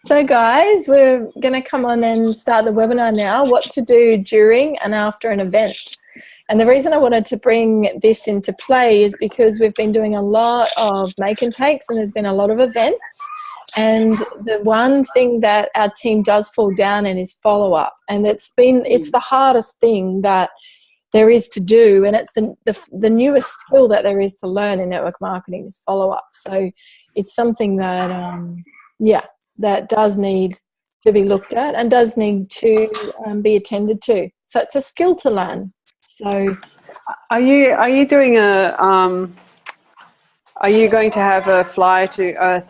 So guys, we're going to come on and start the webinar now, what to do during and after an event. And the reason I wanted to bring this into play is because we've been doing a lot of make and takes and there's been a lot of events. And the one thing that our team does fall down in is follow-up. And it's the hardest thing that there is to do, and it's the newest skill that there is to learn in network marketing is follow-up. So it's something that, that does need to be looked at and does need to be attended to. So it's a skill to learn. So, are you doing are you going to have a flyer to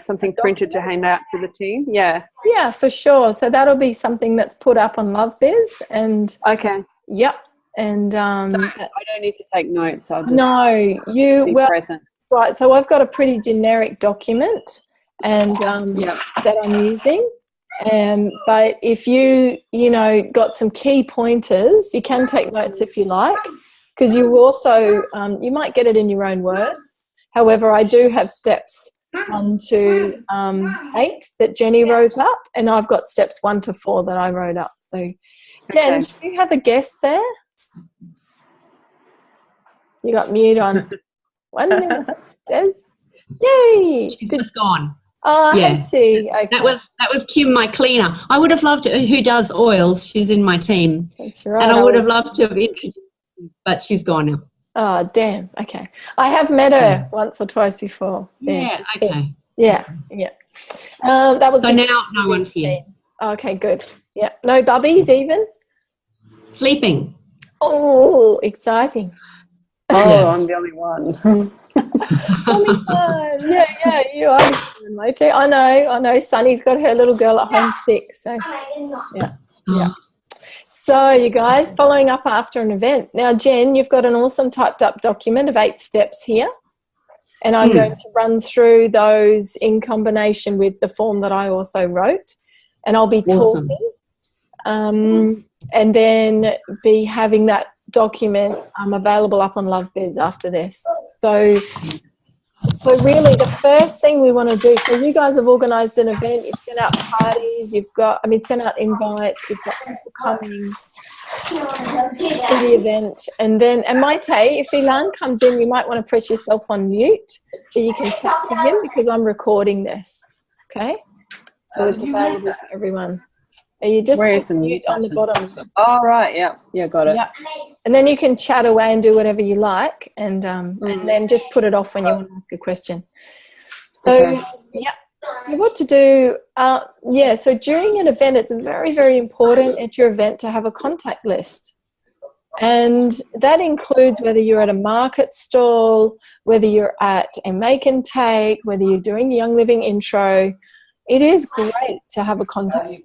something printed to hand out to the team? Yeah. Yeah, for sure. So that'll be something that's put up on LoveBiz and. Okay. Yep. And so I don't need to take notes. I'll just be present. Right. So I've got a pretty generic document, and that I'm using. But if you got some key pointers, you can take notes if you like, because you also you might get it in your own words. However, I do have steps 1 to 8 that Jenny wrote up, and I've got steps 1 to 4 that I wrote up. So, Jen, do you have a guess there? You got mute on. 1 minute. Says, yay! She's just gone. Oh, yeah. Has she? Okay. That was Kim, my cleaner. I would have loved to, who does oils. She's in my team. That's right. And I would have loved to have introduced her, but she's gone now. Oh, damn. Okay. I have met her once or twice before. Yeah, okay. Yeah. That was so now no one's here. Okay, good. Yeah. No bubbies even? Sleeping. Oh, exciting. Oh, I'm the only one. Yeah, you are. I know. Sunny's got her little girl at home sick. So, yeah. So, you guys, following up after an event. Now, Jen, you've got an awesome typed up document of 8 steps here. And I'm going to run through those in combination with the form that I also wrote. And I'll be talking. And then be having that document available up on LoveBiz after this. So really the first thing we want to do, so you guys have organised an event, you've sent out parties, sent out invites, you've got people coming to the event. And Maite, if Ilan comes in, you might want to press yourself on mute so you can chat to him because I'm recording this. Okay? So it's available for everyone. You just press mute on the bottom. Oh, right. Yeah, got it. Yeah. And then you can chat away and do whatever you like, and then just put it off when you want to ask a question. So, what to do? So during an event, it's very, very important at your event to have a contact list. And that includes whether you're at a market stall, whether you're at a make and take, whether you're doing Young Living intro. It is great to have a contact list.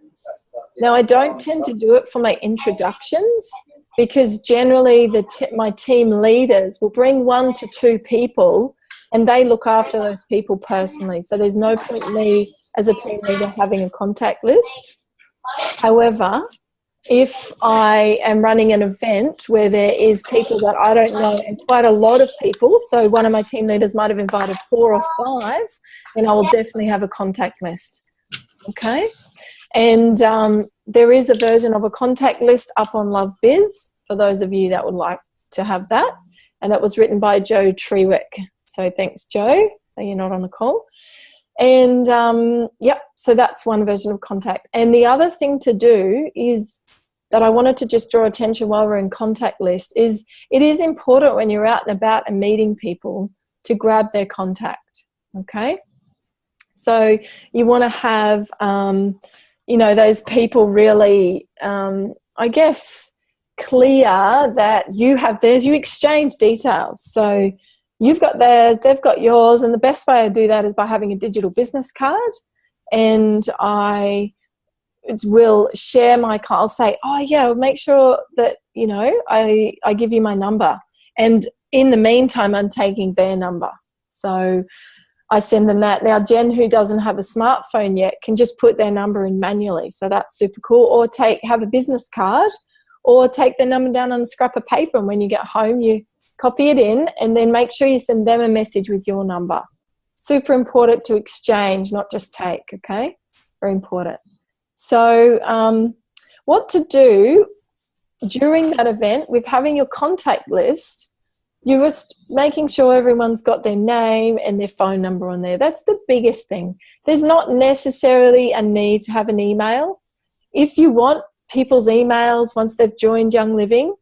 Now, I don't tend to do it for my introductions because generally my team leaders will bring 1 to 2 people and they look after those people personally. So there's no point in me as a team leader having a contact list. However, if I am running an event where there is people that I don't know and quite a lot of people, so one of my team leaders might have invited 4 or 5, then I will definitely have a contact list. Okay? And there is a version of a contact list up on LoveBiz for those of you that would like to have that. And that was written by Joe Trewick. So thanks, Joe. You're not on the call. And, so that's one version of contact. And the other thing to do is that I wanted to just draw attention while we're in contact list is it is important when you're out and about and meeting people to grab their contact, okay? So you want to have... those people really, clear that you have theirs, you exchange details. So you've got theirs, they've got yours, and the best way I do that is by having a digital business card. And I will share I'll say, make sure that, I give you my number. And in the meantime, I'm taking their number. So I send them that. Now, Jen, who doesn't have a smartphone yet, can just put their number in manually. So that's super cool. Or have a business card or take their number down on a scrap of paper. And when you get home, you copy it in and then make sure you send them a message with your number. Super important to exchange, not just take, okay? very important. So what to do during that event with having your contact list, you were making sure everyone's got their name and their phone number on there. That's the biggest thing. There's not necessarily a need to have an email. If you want people's emails once they've joined Young Living,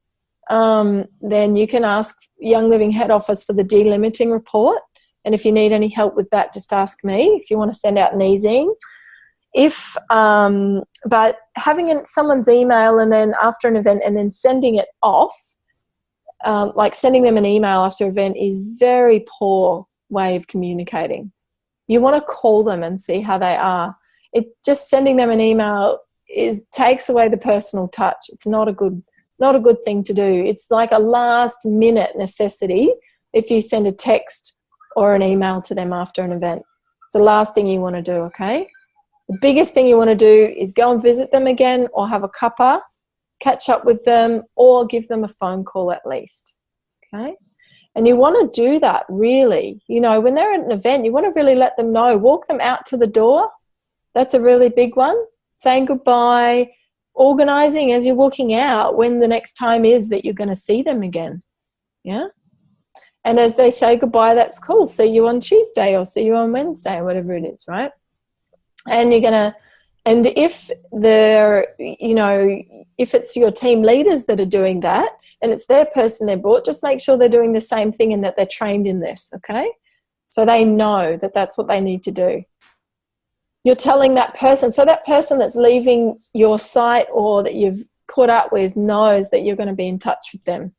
then you can ask Young Living head office for the delimiting report. And if you need any help with that, just ask me if you want to send out an e-zine. But having someone's email and then after an event and then sending it off, like sending them an email after an event, is very poor way of communicating. You want to call them and see how they are. Just sending them an email takes away the personal touch. It's not a good thing to do. It's like a last minute necessity if you send a text or an email to them after an event. It's the last thing you want to do, okay? The biggest thing you want to do is go and visit them again or have a cuppa, catch up with them, or give them a phone call at least, okay? And you want to do that really. You know, when they're at an event, you want to really let them know. Walk them out to the door. That's a really big one. Saying goodbye, organising as you're walking out when the next time is that you're going to see them again, yeah? And as they say goodbye, that's cool. See you on Tuesday or see you on Wednesday or whatever it is, right? And you're going to, and if they're, you know, if it's your team leaders that are doing that and it's their person they brought, just make sure they're doing the same thing and that they're trained in this, okay? So they know that that's what they need to do. You're telling that person, so that person that's leaving your site or that you've caught up with knows that you're going to be in touch with them.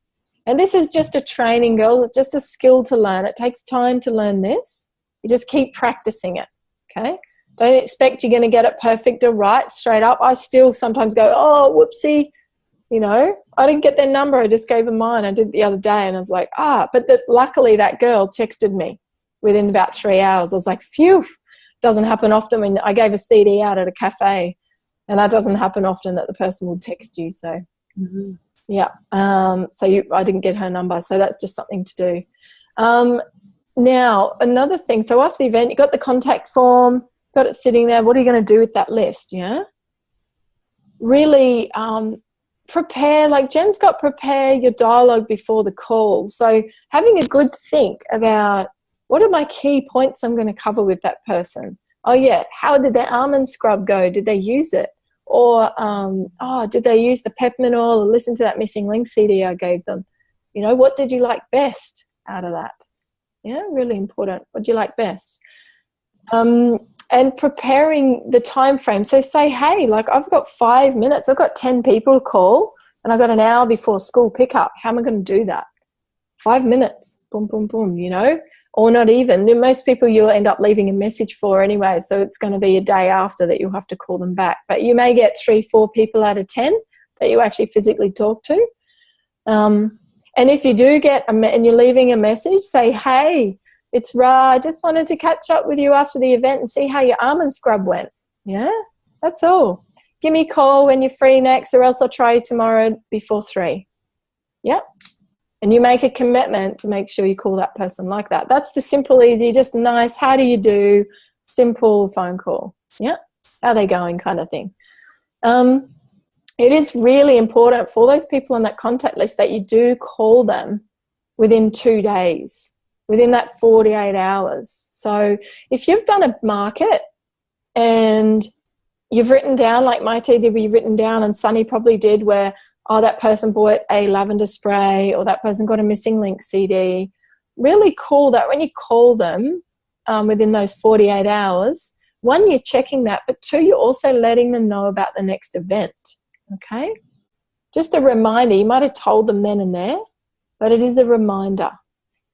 And this is just a training, girls. It's just a skill to learn. It takes time to learn this. You just keep practicing it, okay? Don't expect you're going to get it perfect or right straight up. I still sometimes go, oh, whoopsie, you know, I didn't get their number. I just gave them mine. I did it the other day and I was like, but luckily that girl texted me within about 3 hours. I was like, phew. Doesn't happen often. When I gave a CD out at a cafe, and that doesn't happen often that the person will text you. So, yeah. I didn't get her number, so that's just something to do. Now, another thing. So after the event, you got the contact form, got it sitting there. What are you going to do with that list? Yeah. Really prepare. Like Jen's got prepare your dialogue before the call. So having a good think about, what are my key points I'm going to cover with that person? Oh, yeah, how did their almond scrub go? Did they use it? Or, did they use the peppermint oil or listen to that missing link CD I gave them? You know, what did you like best out of that? Yeah, really important. What do you like best? And preparing the time frame. So say, hey, like I've got 5 minutes. I've got 10 people to call and I've got an hour before school pickup. How am I going to do that? 5 minutes. Boom, boom, boom, you know? Or not even. Most people you'll end up leaving a message for anyway, so it's going to be a day after that you'll have to call them back. But you may get 3-4 people out of 10 that you actually physically talk to. And if you do get and you're leaving a message, say, hey, it's Rah. I just wanted to catch up with you after the event and see how your almond scrub went. Yeah, that's all. Give me a call when you're free next, or else I'll try you tomorrow before 3. Yep. And you make a commitment to make sure you call that person like that. That's the simple, easy, just nice, how do you do, simple phone call. Yeah, how are they going kind of thing. It is really important for those people on that contact list that you do call them within 2 days, within that 48 hours. So if you've done a market and you've written down, like Maite did, you've written down, and Sunny probably did, where that person bought a lavender spray or that person got a missing link CD. Really call that when you call them within those 48 hours. 1, you're checking that, but 2, you're also letting them know about the next event, okay? Just a reminder. You might have told them then and there, but it is a reminder.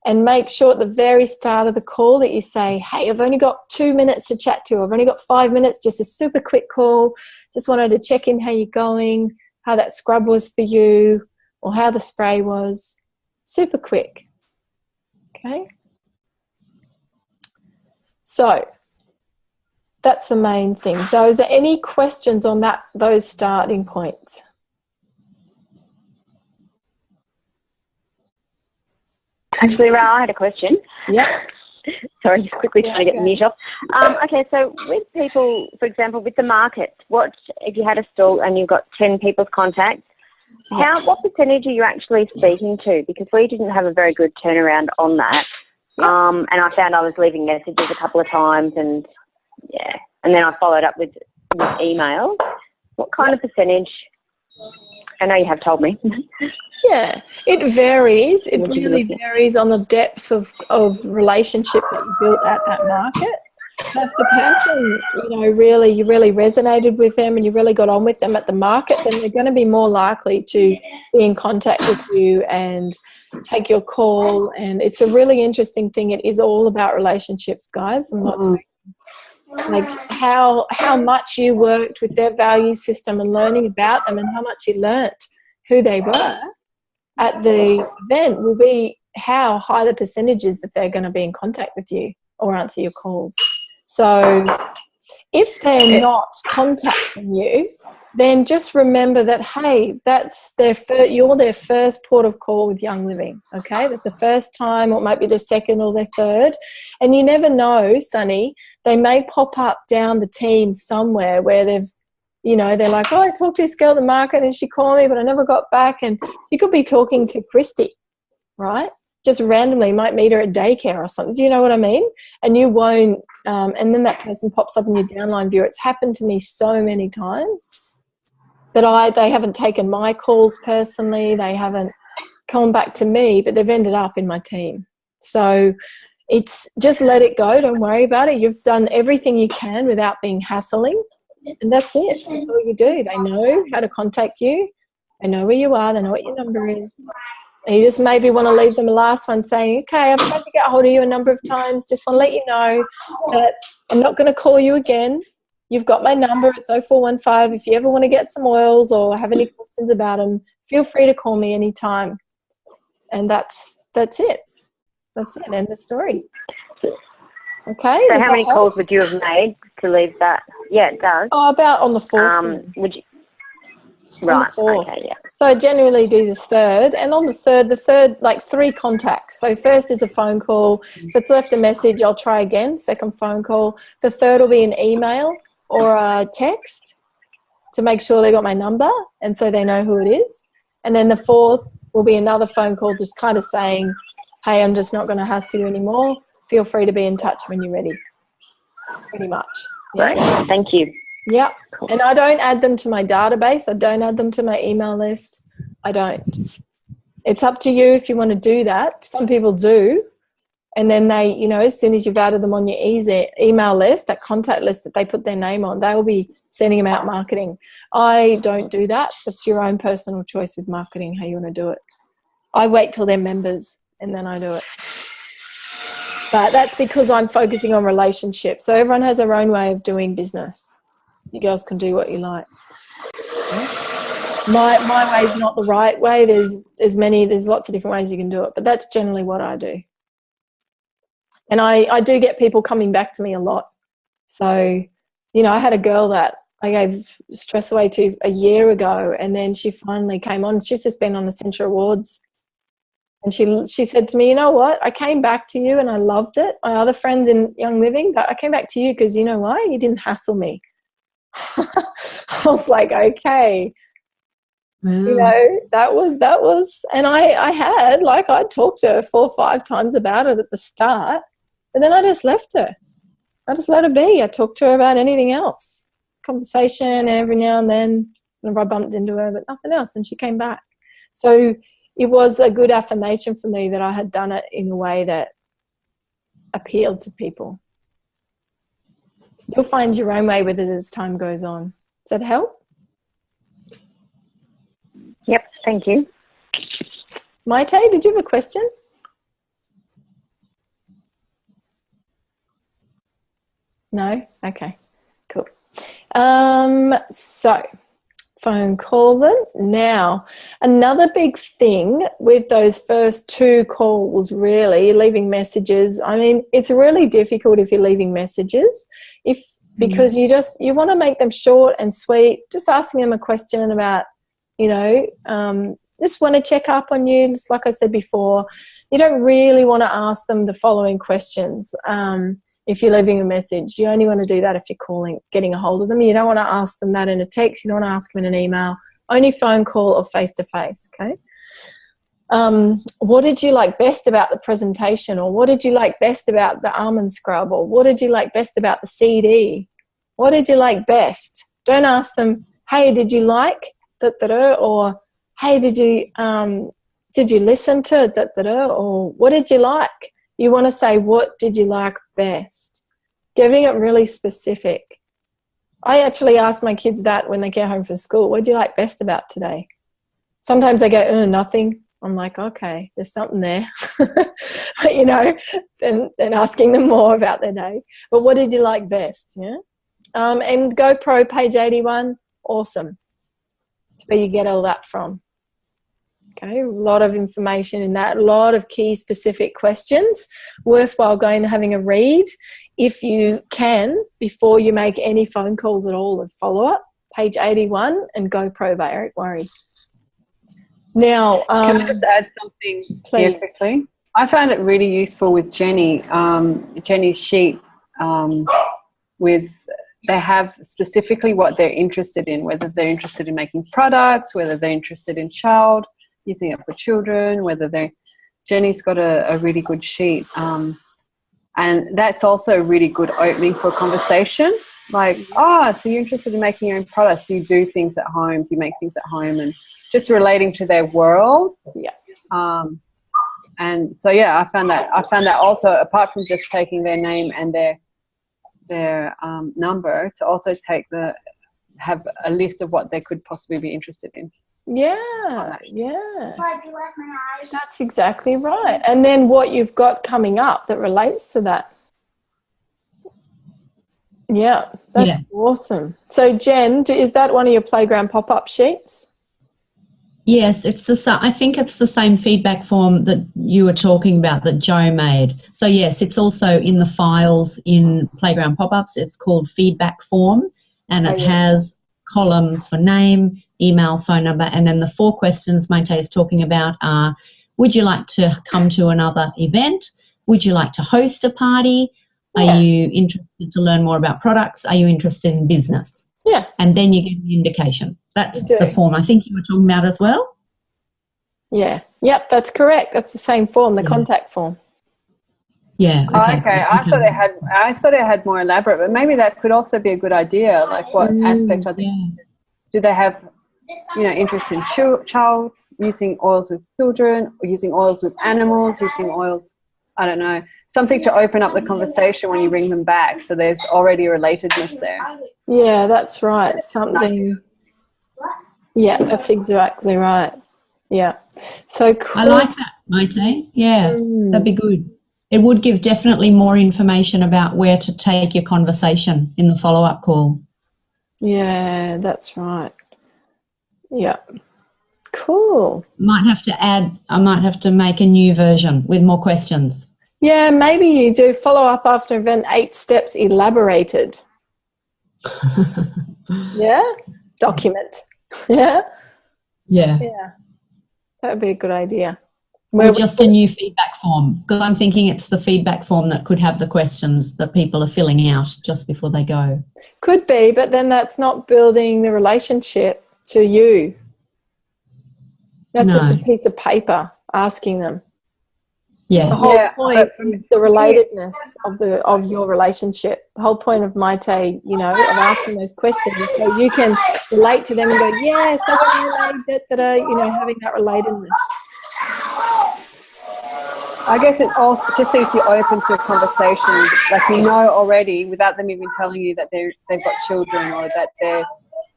And make sure at the very start of the call that you say, hey, I've only got 2 minutes to chat to you. I've only got 5 minutes, just a super quick call. Just wanted to check in how you're going, how that scrub was for you, or how the spray was. Super quick. Okay? So that's the main thing. So is there any questions on those starting points? Actually, Rah, I had a question. Yeah. Sorry, just quickly trying to get the mute off. Okay, so with people, for example, with the market, what if you had a stall and you've got 10 people's contacts? What percentage are you actually speaking to? Because we didn't have a very good turnaround on that. And I found I was leaving messages a couple of times, and and then I followed up with email. What kind of percentage? I know you have told me. Yeah, it varies. It really varies on the depth of relationship that you built at that market. So if the person, you really resonated with them and you really got on with them at the market, then they're going to be more likely to be in contact with you and take your call. And it's a really interesting thing. It is all about relationships, guys. I'm not like how much you worked with their value system and learning about them, and how much you learnt who they were at the event will be how high the percentage is that they're going to be in contact with you or answer your calls. So if they're not contacting you, then just remember that, hey, that's you're their first port of call with Young Living, okay? That's the first time, or it might be the second or the third. And you never know, Sunny, they may pop up down the team somewhere where they've, they're like, oh, I talked to this girl at the market and she called me, but I never got back. And you could be talking to Christy, right? Just randomly might meet her at daycare or something. Do you know what I mean? And you won't, and then that person pops up in your downline view. It's happened to me so many times that they haven't taken my calls personally. They haven't come back to me, but they've ended up in my team. So it's just let it go. Don't worry about it. You've done everything you can without being hassling. And that's it. That's all you do. They know how to contact you. They know where you are. They know what your number is. And you just maybe want to leave them a last one saying, okay, I've tried to get a hold of you a number of times. Just want to let you know that I'm not going to call you again. You've got my number. It's 0415. If you ever want to get some oils or have any questions about them, feel free to call me anytime. And that's it. That's it. End of story. Okay. So how many calls would you have made to leave that? Yeah, it does. Oh, about on the 4th. Would you? Right. Okay, yeah. So I generally do the third, and on the third, like 3 contacts. So first is a phone call. If it's left a message, I'll try again. Second phone call. The third will be an email or a text to make sure they got my number and so they know who it is. And then the 4th will be another phone call, just kind of saying, hey, I'm just not going to hassle you anymore. Feel free to be in touch when you're ready. Pretty much. Yeah. Right. Thank you. Yeah. Cool. And I don't add them to my database. I don't add them to my email list. I don't. It's up to you if you want to do that. Some people do. And then they, as soon as you've added them on your email list, that contact list that they put their name on, they will be sending them out marketing. I don't do that. It's your own personal choice with marketing, how you want to do it. I wait till they're members and then I do it. But that's because I'm focusing on relationships. So everyone has their own way of doing business. You girls can do what you like. My way is not the right way. There's lots of different ways you can do it, but that's generally what I do. And I do get people coming back to me a lot. So, I had a girl that I gave stress away to a year ago, and then she finally came on. She's just been on Essential Awards. And she said to me, you know what? I came back to you and I loved it. My other friends in Young Living, but I came back to you because you know why? You didn't hassle me. I was like, okay. Wow. That was, and I talked to her 4 or 5 times about it at the start, but then I just left her. I just let her be. I talked to her about anything else. Conversation every now and then, whenever I bumped into her, but nothing else. And she came back. So it was a good affirmation for me that I had done it in a way that appealed to people. You'll find your own way with it as time goes on. Does that help? Yep, thank you. Maite, did you have a question? No? Okay, cool. So, phone call them. Now, another big thing with those first 2 calls, really, leaving messages. I mean, it's really difficult if you're leaving messages, because you want to make them short and sweet, just asking them a question about, just want to check up on you. Just like I said before, you don't really want to ask them the following questions. If you're leaving a message, you only want to do that if you're calling, getting a hold of them. You don't want to ask them that in a text. You don't want to ask them in an email. Only phone call or face-to-face, okay? What did you like best about the presentation? Or what did you like best about the almond scrub? Or what did you like best about the CD? What did you like best? Don't ask them, hey, did you like da-da-da? Or hey, did you listen to da-da-da? Or what did you like? You want to say, what did you like best? Giving it really specific. I actually ask my kids that when they get home from school. What did you like best about today? Sometimes they go, nothing. I'm like, okay, there's something there. You know, then asking them more about their day. But what did you like best? Yeah. And GoPro, page 81, awesome. It's where you get all that from. Okay, a lot of information in that, a lot of key specific questions. Worthwhile going and having a read if you can before you make any phone calls at all. And follow up, page 81 and GoPro, don't worry. Now, can I just add something here quickly? I found it really useful with Jenny's sheet. They have specifically what they're interested in, whether they're interested in making products, whether they're interested in using it for children, Jenny's got a really good sheet. And that's also a really good opening for a conversation. Like, so you're interested in making your own products. Do you do things at home? Do you make things at home? And just relating to their world. Yeah. And so, I found that also, apart from just taking their name and their number, to also have a list of what they could possibly be interested in. Yeah. That's exactly right. And then what you've got coming up that relates to that. Yeah, that's awesome. So, Jen, is that one of your playground pop-up sheets? Yes, I think it's the same feedback form that you were talking about that Joe made. So, yes, it's also in the files in Playground Pop-Ups. It's called feedback form, and it has columns for name, email, phone number, and then the 4 questions Maite is talking about are, would you like to come to another event? Would you like to host a party? Are you interested to learn more about products? Are you interested in business? Yeah. And then you get an indication. That's the form I think you were talking about as well. Yeah. Yep, that's correct. That's the same form, the contact form. Yeah. Okay. I thought it had more elaborate, but maybe that could also be a good idea. Like, what aspect are they? Do they have, interest in child using oils with children, or using oils with animals, using oils? I don't know. Something to open up the conversation when you bring them back. So there's already a relatedness there. Yeah, that's right. Something. Yeah, that's exactly right. Yeah. So cool. I like that, Maite. Yeah, that'd be good. It would give definitely more information about where to take your conversation in the follow-up call. Yeah, that's right. Yeah. Cool. I might have to make a new version with more questions. Yeah, maybe you do follow up after event 8 steps elaborated. Yeah. Document. Yeah. Yeah. Yeah. That would be a good idea. Or just a new feedback form, because I'm thinking it's the feedback form that could have the questions that people are filling out just before they go. Could be, but then that's not building the relationship to you. That's just a piece of paper asking them. Yeah. The whole point is the relatedness of your relationship. The whole point of Maite, of asking those questions is so you can relate to them and go, yeah, so when you relate, having that relatedness. I guess it also just leaves you open to a conversation, like already, without them even telling you that they've got children, or that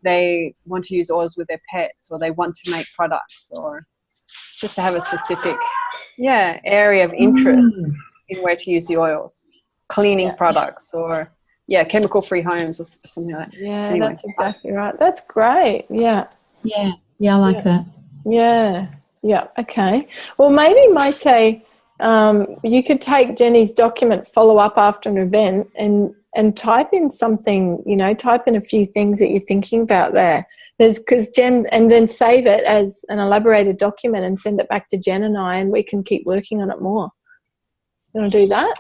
they want to use oils with their pets, or they want to make products, or just to have a specific area of interest in where to use the oils, cleaning products, or chemical-free homes, or something like that. Yeah, anyway. That's exactly right. That's great. Yeah. Yeah, I like that. Yeah. Yeah. Okay. Well, maybe Maite, you could take Jenny's document follow up after an event and type in something, type in a few things that you're thinking about there. because Jen, and then save it as an elaborated document and send it back to Jen and I, and we can keep working on it more. You want to do that?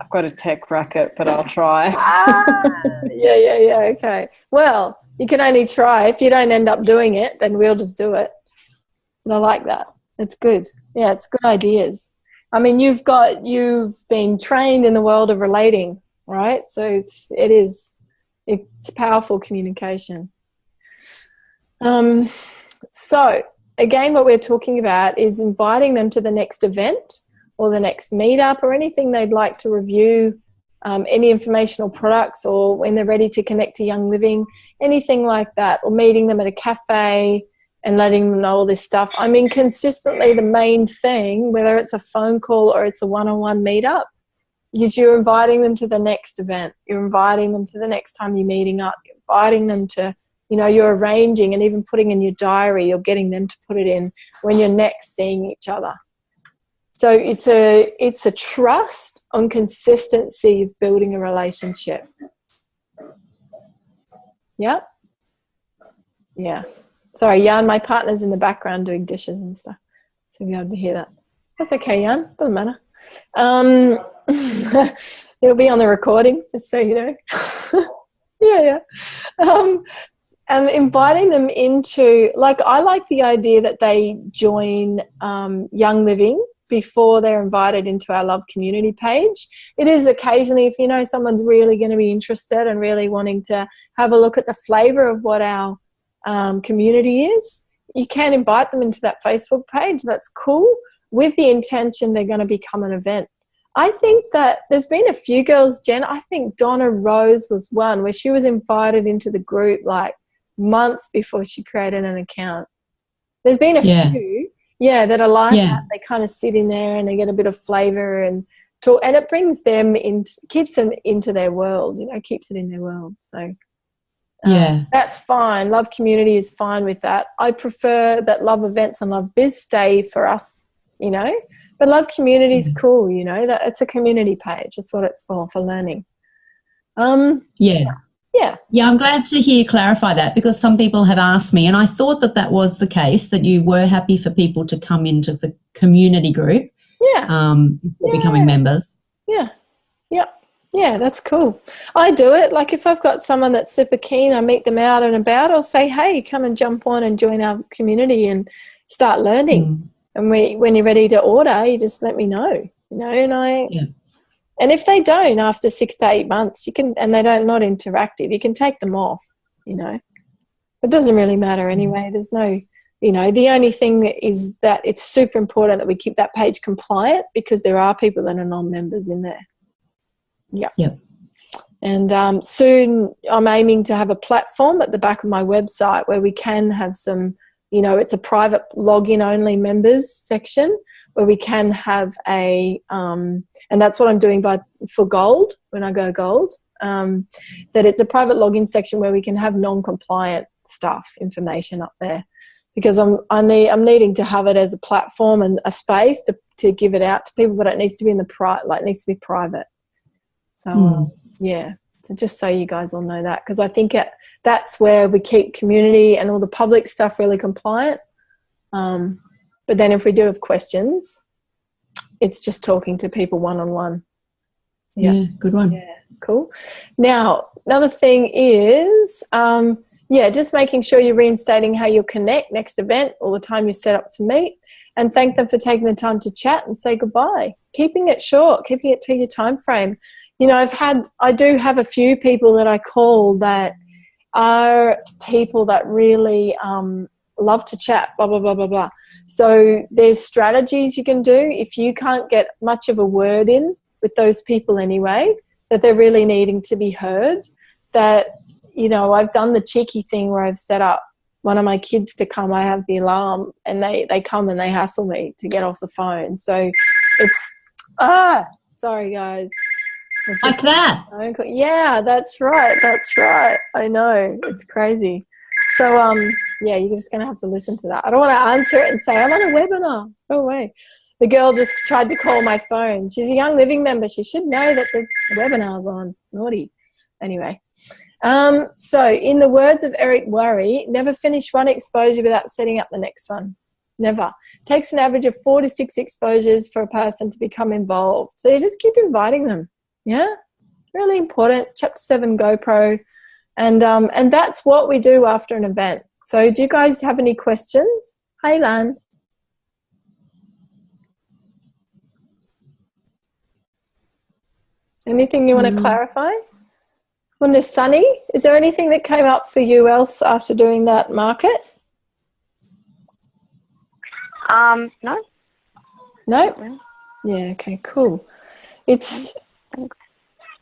I've got a tech racket, but I'll try. Yeah, okay. Well, you can only try. If you don't end up doing it, then we'll just do it. And I like that. It's good. Yeah, it's good ideas. I mean, you've been trained in the world of relating, right? So it's powerful communication. So again, what we're talking about is inviting them to the next event or the next meetup or anything they'd like to review, any informational products, or when they're ready to connect to Young Living, anything like that, or meeting them at a cafe and letting them know all this stuff. I mean, consistently the main thing, whether it's a phone call or it's a one-on-one meetup, is you're inviting them to the next event. You're inviting them to the next time you're meeting up. You're inviting them to, you're arranging and even putting in your diary. You're getting them to put it in when you're next seeing each other. So it's a trust on consistency of building a relationship. Yeah? Yeah. Sorry, Jan, my partner's in the background doing dishes and stuff. So you'll be able to hear that. That's okay, Jan. Doesn't matter. It'll be on the recording, just so you know. Yeah. Inviting them into, I like the idea that they join Young Living before they're invited into our Love Community page. It is occasionally, if someone's really going to be interested and really wanting to have a look at the flavour of what our community is, you can invite them into that Facebook page. That's cool, with the intention they're going to become an event. I think that there's been a few girls, Jen, I think Donna Rose was one, where she was invited into the group months before she created an account. There's been a few, that are like that. They kind of sit in there and they get a bit of flavour and talk, and it brings them in, keeps them into their world, keeps it in their world. So that's fine. Love Community is fine with that. I prefer that Love Events and Love Biz stay for us, but Love Community is cool, that it's a community page. That's what it's for learning. Yeah, I'm glad to hear you clarify that, because some people have asked me, and I thought that was the case, that you were happy for people to come into the community group before becoming members. Yeah, that's cool. I do it. If I've got someone that's super keen, I meet them out and about. I'll say, hey, come and jump on and join our community and start learning. And when you're ready to order, you just let me know, and if they don't after 6 to 8 months, you can, and they're not interactive, you can take them off, It doesn't really matter anyway. There's no, the only thing is that it's super important that we keep that page compliant, because there are people that are non-members in there. Yep. And soon I'm aiming to have a platform at the back of my website where we can have some, it's a private login only members section, where we can have a, and that's what I'm doing for gold, when I go gold, that it's a private login section where we can have non-compliant stuff, information up there, because I'm needing to have it as a platform and a space to give it out to people, but it needs to be it needs to be private. So so just so you guys all know that, because I think that's where we keep community and all the public stuff really compliant. But then if we do have questions, it's just talking to people one-on-one. Yeah, good one. Yeah, cool. Now, another thing is, just making sure you're reinstating how you'll connect next event or the time you set up to meet, and thank them for taking the time to chat and say goodbye. Keeping it short, keeping it to your time frame. I do have a few people that I call that are people that really love to chat, blah, blah, blah, blah, blah. So there's strategies you can do if you can't get much of a word in with those people anyway, that they're really needing to be heard, that, I've done the cheeky thing where I've set up one of my kids to come. I have the alarm and they come and they hassle me to get off the phone. So it's, sorry guys. Like that. Yeah, that's right. I know. It's crazy. So, you're just going to have to listen to that. I don't want to answer it and say, I'm on a webinar. Go away. The girl just tried to call my phone. She's a Young Living member. She should know that the webinar's on. Naughty. Anyway. So in the words of Eric Worre, never finish one exposure without setting up the next one. Never. It takes an average of 4 to 6 exposures for a person to become involved. So you just keep inviting them. Yeah, really important. Chapter 7 GoPro. And that's what we do after an event. So do you guys have any questions? Hi, Lan. Anything you want to clarify? Wonder, Sunny, is there anything that came up for you else after doing that market? No. No? Yeah, okay, cool.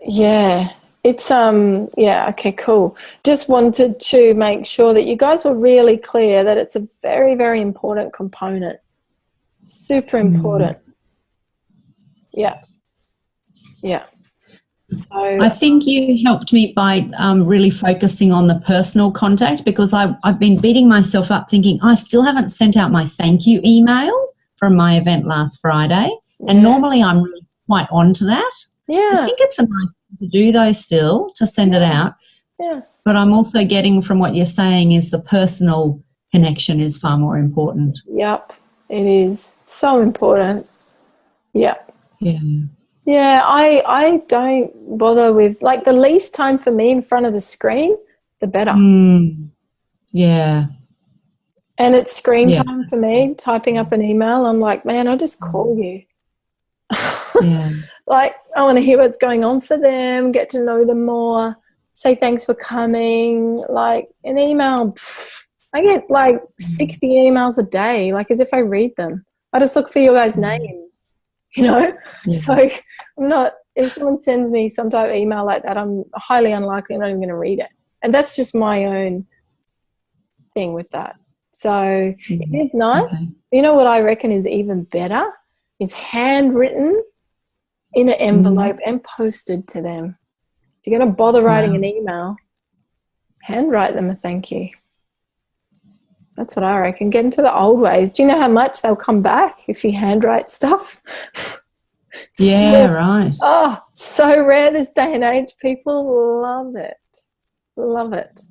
Yeah, okay, cool. Just wanted to make sure that you guys were really clear that it's a very, very important component. Super important. Yeah. Yeah. So I think you helped me by really focusing on the personal contact, because I've been beating myself up thinking I still haven't sent out my thank you email from my event last Friday. Yeah. And normally I'm really quite on to that. Yeah. I think it's a nice thing to do though still, to send it out. Yeah. But I'm also getting from what you're saying is the personal connection is far more important. Yep, it is. So important. Yep. Yeah. Yeah, I don't bother with, like, the least time for me in front of the screen, the better. Yeah. And it's screen time for me, typing up an email. I'm like, man, I'll just call you. Yeah. Like, I want to hear what's going on for them, get to know them more, say thanks for coming. Like, an email, I get like 60 emails a day, like as if I read them. I just look for your guys' names, you know? Yeah. So I'm not, if someone sends me some type of email like that, I'm highly unlikely I'm not even going to read it. And that's just my own thing with that. So it is nice. Okay. You know what I reckon is even better is handwritten in an envelope and posted to them. If you're going to bother writing an email, handwrite them a thank you. That's what I reckon. Get into the old ways. Do you know how much they'll come back if you handwrite stuff? Yeah, right. Oh, so rare this day and age. People love it. Love it.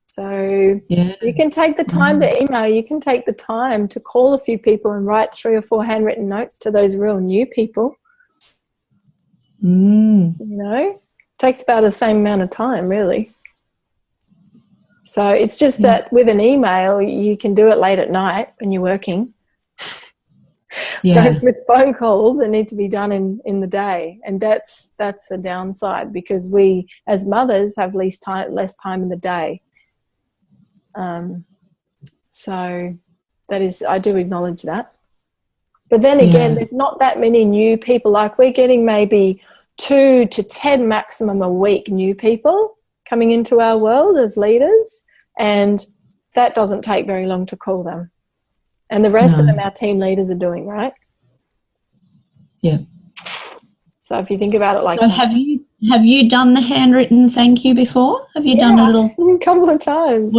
So you can take the time to email. You can take the time to call a few people and write 3 or 4 handwritten notes to those real new people. You know, it takes about the same amount of time, really. So it's just that with an email, you can do it late at night when you're working. Whereas with phone calls, they need to be done in the day. And that's a downside, because we, as mothers, have less time in the day. So that is, I do acknowledge that. But then again, there's not that many new people. Like, we're getting maybe 2 to 10 maximum a week new people coming into our world as leaders, and that doesn't take very long to call them. And the rest of them our team leaders are doing, right? Yeah. So if you think about it like that. Have you done the handwritten thank you before? Have you done a little? A couple of times.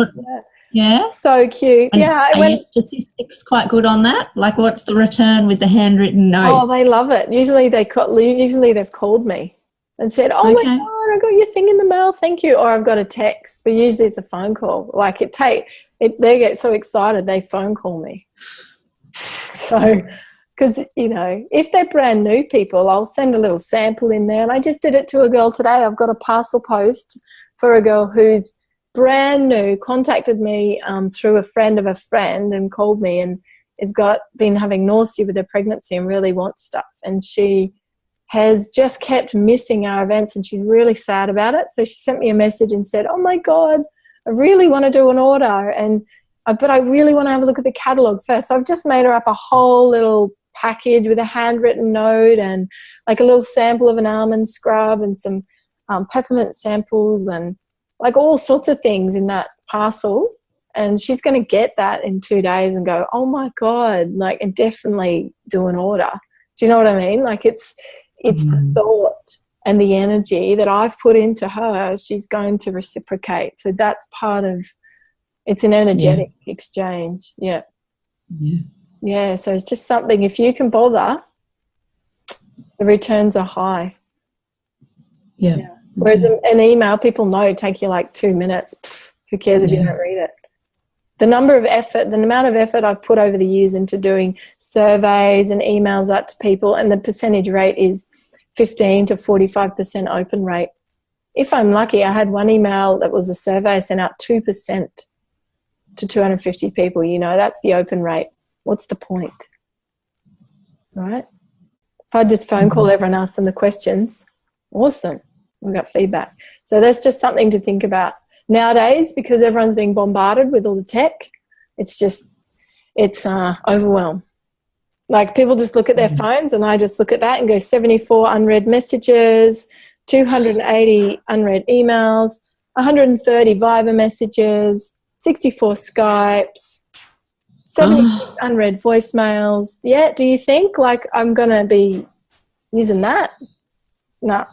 Yeah. So cute. And are your statistics quite good on that? Like, what's the return with the handwritten notes? Oh, they love it. Usually they've called me and said, "Oh my God, I got your thing in the mail. Thank you." Or I've got a text, but usually it's a phone call. Like, they get so excited they phone call me. So, because, you know, if they're brand new people, I'll send a little sample in there. And I just did it to a girl today. I've got a parcel post for a girl who's brand new, contacted me through a friend of a friend and called me, and has been having nausea with her pregnancy and really wants stuff. And she has just kept missing our events, and she's really sad about it. So she sent me a message and said, "Oh my God, I really want to do an order, but I really want to have a look at the catalogue first." So I've just made her up a whole little package with a handwritten note and like a little sample of an almond scrub and some peppermint samples and like all sorts of things in that parcel. And she's going to get that in 2 days and go, "Oh my God," like, and definitely do an order. Do you know what I mean? Like, it's the thought and the energy that I've put into her, she's going to reciprocate. So that's part of, it's an energetic exchange. Yeah. So it's just something, if you can bother, the returns are high. Whereas an email, people know, take you like 2 minutes. Pfft, who cares if you don't read it? The amount of effort I've put over the years into doing surveys and emails out to people, and the percentage rate is 15 to 45% open rate. If I'm lucky, I had one email that was a survey, I sent out 2% to 250 people. You know, that's the open rate. What's the point? Right? If I just phone call everyone, ask them the questions, awesome. We got feedback. So that's just something to think about. Nowadays, because everyone's being bombarded with all the tech, it's overwhelmed. Like, people just look at their phones, and I just look at that and go 74 unread messages, 280 unread emails, 130 Viber messages, 64 Skypes, 70 unread voicemails. Yeah, do you think like I'm going to be using that? No.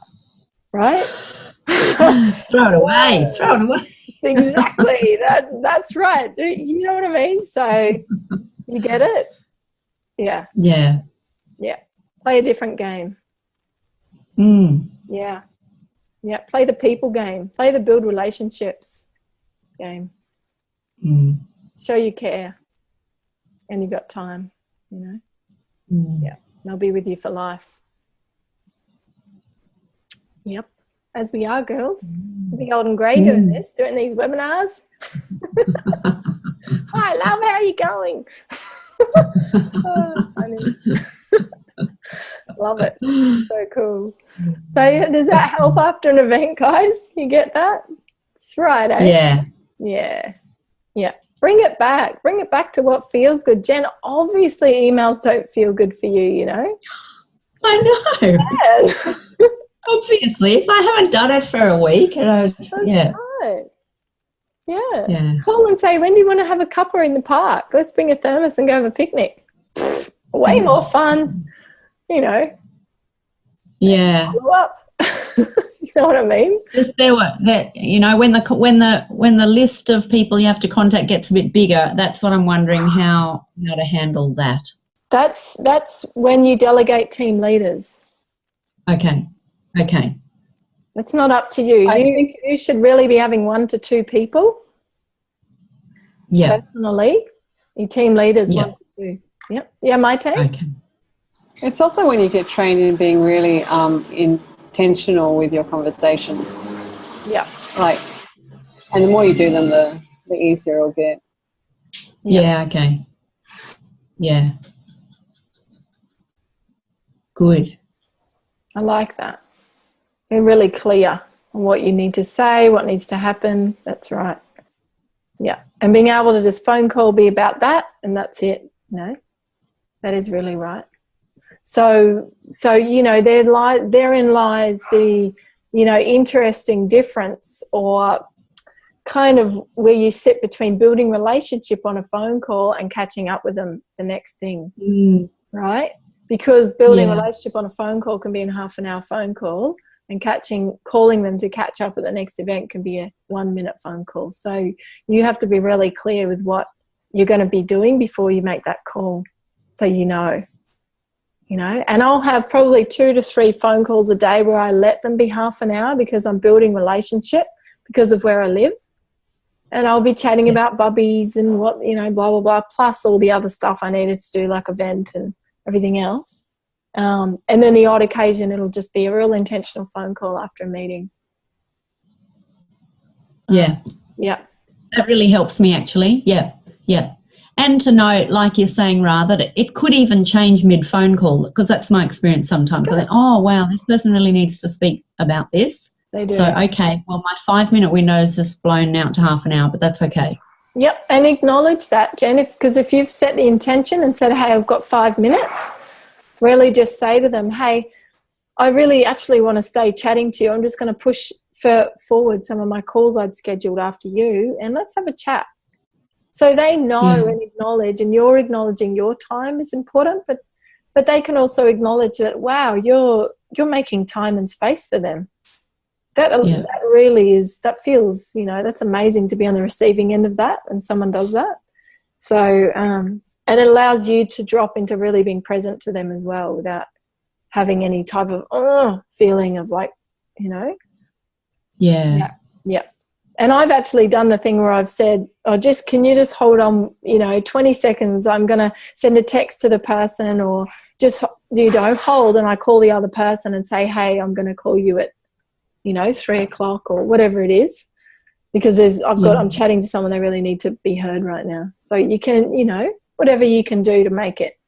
Right? Throw it away. Exactly. That's right. You know what I mean? So you get it? Yeah. Yeah. Yeah. Play a different game. Yeah. Yeah. Play the people game. Play the build relationships game. Show you care. And you got time, you know? Yeah. They'll be with you for life. Yep. As we are, girls. The old and grey doing these webinars. Hi, love, how are you going? Oh, funny. Love it. So cool. So does that help after an event, guys? You get that? It's right, eh? Yeah. Yeah. Yeah. Bring it back. Bring it back to what feels good. Jen, obviously emails don't feel good for you, you know? I know. Yes. Obviously, if I haven't done it for a week, That's right. Yeah. Yeah. Call and say, when do you want to have a cuppa in the park? Let's bring a thermos and go have a picnic. Way more fun, you know. Yeah. Follow up. You know what I mean? Because you know, when the list of people you have to contact gets a bit bigger, that's what I'm wondering how to handle that. That's when you delegate team leaders. Okay. It's not up to you. You should really be having 1 to 2 people. Yeah. Personally, your team leaders 1 to 2. Yep. Yeah, my team. Okay. It's also when you get trained in being really intentional with your conversations. Yeah. Like, and the more you do them, the easier it'll get. Yeah. Okay. Yeah. Good. I like that. Be really clear on what you need to say, what needs to happen. That's right. Yeah. And being able to just phone call, be about that, and that's it. You know, that is really right. So you know, therein lies the, you know, interesting difference, or kind of where you sit between building relationship on a phone call and catching up with them the next thing, right? Because building a relationship on a phone call can be a half-an-hour phone call, and calling them to catch up at the next event can be a 1-minute phone call. So you have to be really clear with what you're going to be doing before you make that call, so you know. And I'll have probably 2 to 3 phone calls a day where I let them be half an hour, because I'm building relationship because of where I live. And I'll be chatting about bubbies and what, you know, blah, blah, blah, plus all the other stuff I needed to do, like event and everything else. And then the odd occasion, it'll just be a real intentional phone call after a meeting. Yeah. Yeah. That really helps me, actually. Yeah. And to know, like you're saying, Rah, that it could even change mid-phone call, because that's my experience sometimes. I think, oh, wow, this person really needs to speak about this. They do. So, okay, well, my 5-minute window is just blown out to half an hour, but that's okay. Yep, and acknowledge that, Jen, because if you've set the intention and said, hey, I've got 5 minutes, really just say to them, hey, I really actually want to stay chatting to you. I'm just going to push forward some of my calls I'd scheduled after you, and let's have a chat. So they know and acknowledge, and you're acknowledging your time is important, but they can also acknowledge that, wow, you're making time and space for them. That really is, that feels, you know, that's amazing to be on the receiving end of that, and someone does that. So, and it allows you to drop into really being present to them as well, without having any type of feeling of, like, you know, Yeah. Yeah. And I've actually done the thing where I've said, oh, can you just hold on, 20 seconds. I'm going to send a text to the person, or just, hold, and I call the other person and say, hey, I'm going to call you at, 3:00 or whatever it is, because I'm chatting to someone, they really need to be heard right now. So you can, whatever you can do to make it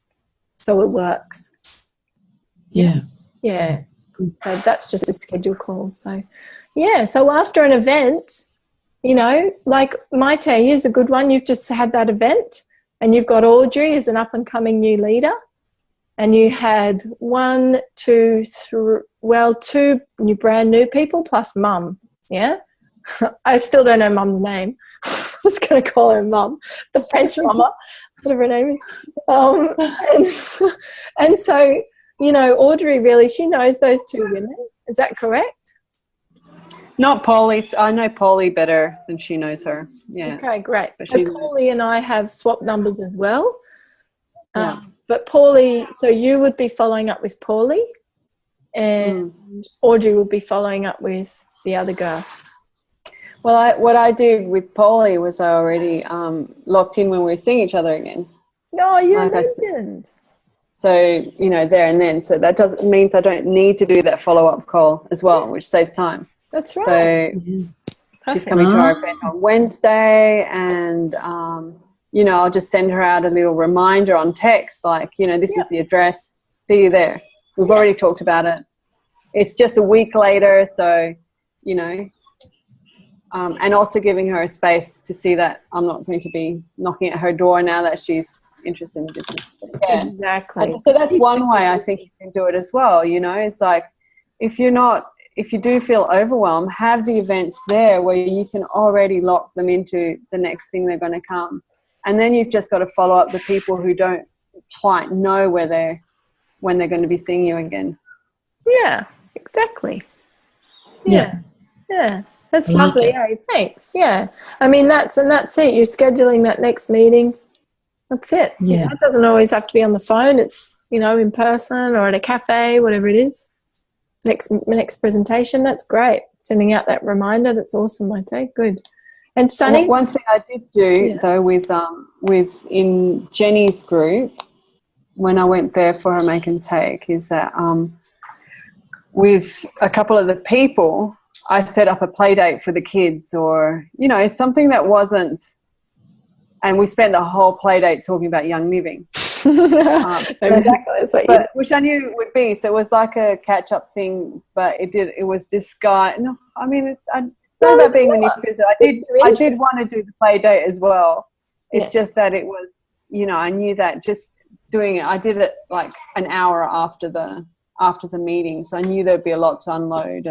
so it works. Yeah. Yeah. So that's just a schedule call. So, yeah. So after an event, like Maite, here's a good one. You've just had that event and you've got Audrey as an up-and-coming new leader, and you had 2 new brand new people plus Mum. Yeah. I still don't know Mum's name. I was going to call her Mum, the French mama, whatever her name is. And so, Audrey really, she knows those 2 women. Is that correct? Not Polly. I know Polly better than she knows her. Yeah. Okay, great. So Polly and I have swapped numbers as well. But Paulie, so you would be following up with Paulie, and Audrey would be following up with the other girl. Well, what I did with Paulie was I already locked in when we were seeing each other again. Oh, you're a legend. So, there and then. So that means I don't need to do that follow-up call as well, which saves time. That's right. So she's coming to our event on Wednesday, and, I'll just send her out a little reminder on text, like, this is the address. See you there. We've already talked about it. It's just a week later, so, and also giving her a space to see that I'm not going to be knocking at her door now that she's interested in business. Yeah. Exactly. So that's one way I think you can do it as well. It's like, if you do feel overwhelmed, have the events there where you can already lock them into the next thing they're going to come. And then you've just got to follow up the people who don't quite know when they're going to be seeing you again. Yeah, exactly. Yeah. That's lovely. Hey, thanks. Yeah. I mean, that's it. You're scheduling that next meeting. That's it. Yeah. It doesn't always have to be on the phone. It's, in person or at a cafe, whatever it is. Next presentation. That's great. Sending out that reminder. That's awesome, Maite. Good. And Sunny? One thing I did do, though, with in Jenny's group, when I went there for her make and take, is that with a couple of the people, I set up a play date for the kids, or, something that wasn't, and we spent the whole play date talking about young living. Exactly. Which I knew it would be. So it was like a catch-up thing, but it was disguised. No, I mean, it's not about being manipulative. I did want to do the play date as well. It's just that it was, I knew that just doing it, I did it like an hour after the meeting, so I knew there'd be a lot to unload,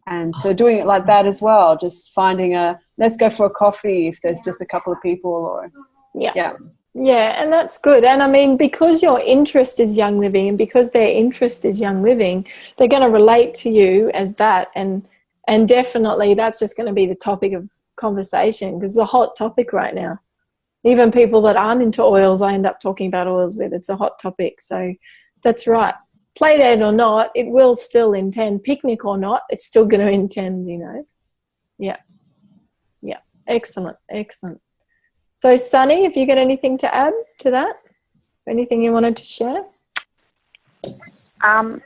and so doing it like that as well, just finding let's go for a coffee if there's just a couple of people, or Yeah, and that's good. And I mean, because your interest is young living, and because their interest is young living, they're going to relate to you as that, and definitely that's just going to be the topic of conversation, because it's a hot topic right now. Even people that aren't into oils, I end up talking about oils with. It's a hot topic. So that's right. Play date or not, it will still intend. Picnic or not, it's still going to intend, Yeah. Excellent. So, Sunny, have you got anything to add to that? Anything you wanted to share? No.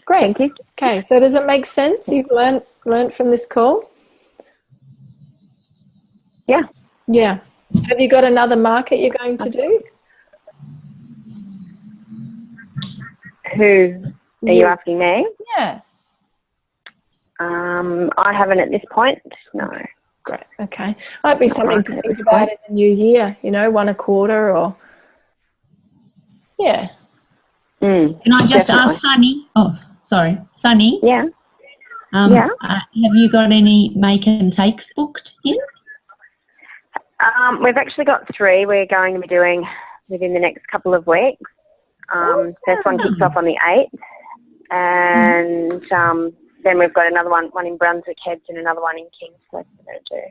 Great. Thank you. Okay, so does it make sense? You've learned from this call? Yeah. Yeah. Have you got another market you're going to do? Who are you asking me? Yeah. I haven't at this point. No. Great. Okay. Might be something to think about in the new year, one a quarter or. Yeah. Can I just ask Sunny? Oh, sorry. Sunny? Yeah. Have you got any make and takes booked in? We've actually got 3 we're going to be doing within the next couple of weeks. First one kicks off on the 8th, and then we've got another one in Brunswick Heads and another one in Kingsford we're going to do.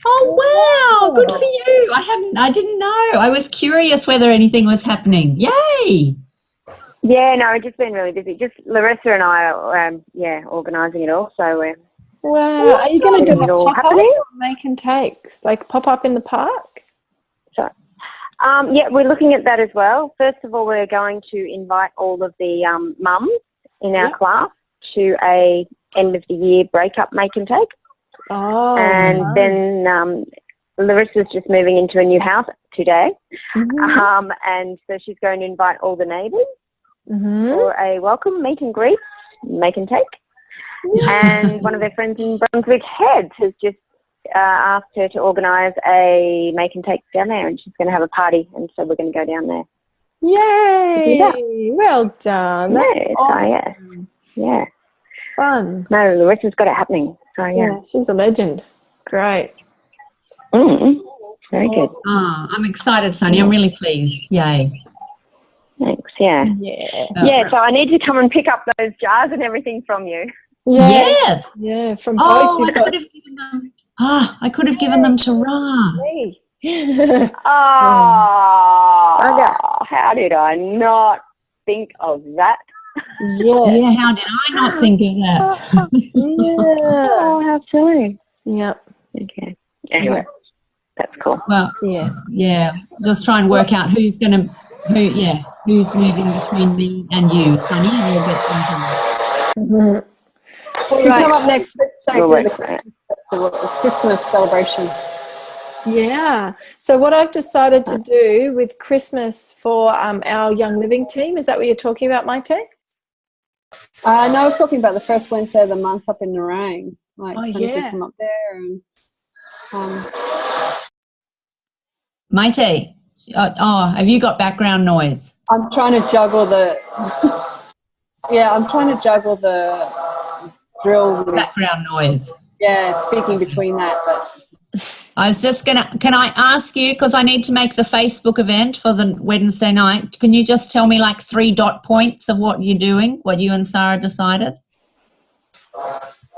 Oh wow! Good for you. I didn't know. I was curious whether anything was happening. Yay! Yeah, no, we've just been really busy. Just Larissa and I are, organising it all. So Wow. Are you going to do it a all pop-up happening. or make and takes? Like pop-up in the park? So, yeah, we're looking at that as well. First of all, we're going to invite all of the mums in our class to a end of the year breakup make and take. Oh, and then Larissa's just moving into a new house today. And so she's going to invite all the neighbours for a welcome meet and greet, make and take. And one of her friends in Brunswick Head has just asked her to organise a make and take down there, and she's going to have a party, and so we're going to go down there. Yay! Well done. That's awesome. Yeah. Fun. No, Larissa's got it happening. So, yeah. She's a legend. Great. Very good. Ah, I'm excited, Sonny. I'm really pleased. Yay. Thanks, yeah. Yeah, so I need to come and pick up those jars and everything from you. Yes. Yeah, from both. I could have given them. I could have given them to Rah. How did I not think of that? Yeah, how did I not think of that? Oh, how silly. Yep. Okay. Anyway, that's cool. Well, yeah. Just try and work out who's moving between me and you, Sonny, and we'll get something. Well, you come up next week, the Christmas celebration. Yeah. So what I've decided to do with Christmas for our Young Living team, is that what you're talking about, Maite? No, I was talking about the first Wednesday of the month up in Nerang. Like, come up there and Maite, have you got background noise? I'm trying to juggle the drill with background noise. Yeah, speaking between that, but I was just can I ask you, because I need to make the Facebook event for the Wednesday night, can you just tell me like 3 dot points of what you're doing, what you and Sarah decided?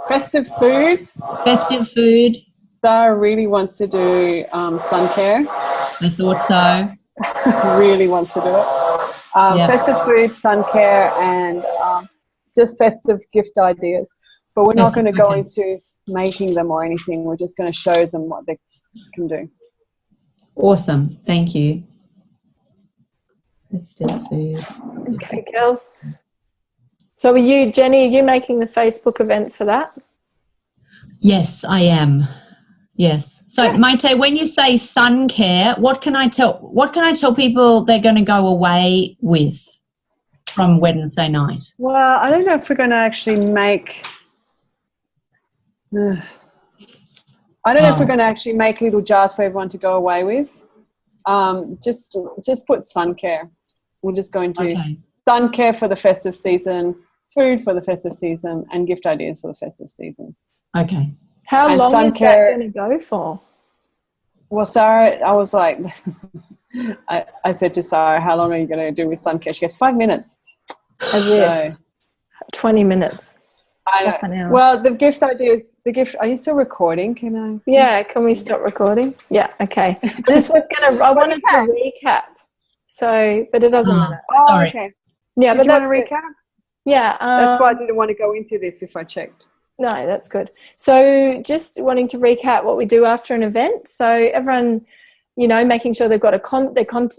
Festive food. Sarah really wants to do sun care. I thought so. Really wants to do it. Festive food, sun care, and just festive gift ideas. But we're not going to go into making them or anything. We're just going to show them what they can do. Awesome. Thank you. Festive food. Okay, girls. So Jenny, are you making the Facebook event for that? Yes, I am. Yes. So, Maite, when you say sun care, what can I tell people they're going to go away with from Wednesday night? Well, I don't know if we're going to actually make little jars for everyone to go away with. Just put sun care. We're just going to sun care for the festive season, food for the festive season, and gift ideas for the festive season. Okay. How long is that going to go for? Well, Sarah, I was like, I said to Sarah, how long are you going to do with sun care? She goes, 5 minutes. As if 20 minutes. Half an hour. Well, the gift ideas, are you still recording? Can I? Yeah, can we stop recording? Yeah, okay. I wanted to recap. So, but it doesn't matter. Oh, sorry. Okay. Yeah, but that's want to recap? Yeah. That's why I didn't want to go into this if I checked. No, that's good. So just wanting to recap what we do after an event. So everyone, making sure they've got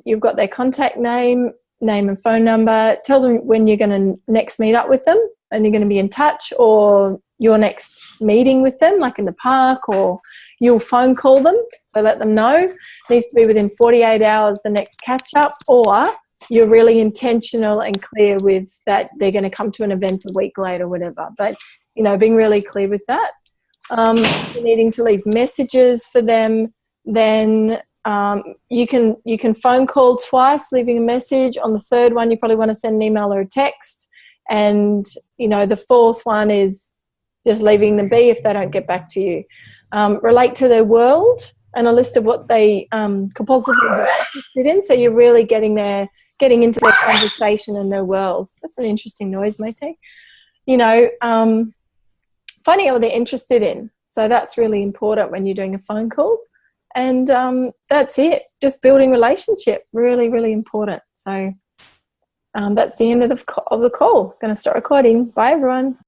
you've got their contact name and phone number. Tell them when you're going to next meet up with them and you're going to be in touch, or your next meeting with them, like in the park, or you'll phone call them. So let them know. It needs to be within 48 hours the next catch up, or you're really intentional and clear with that they're going to come to an event a week later, whatever. But being really clear with that. Needing to leave messages for them, then you can phone call twice, leaving a message. On the third one, you probably want to send an email or a text. And, the fourth one is just leaving them be if they don't get back to you. Relate to their world and a list of what they compulsively are interested in. So you're really getting into their conversation and their world. That's an interesting noise, Maite. Finding out what they're interested in. So that's really important when you're doing a phone call. And that's it. Just building relationship, really, really important. So that's the end of the call. Going to start recording. Bye, everyone.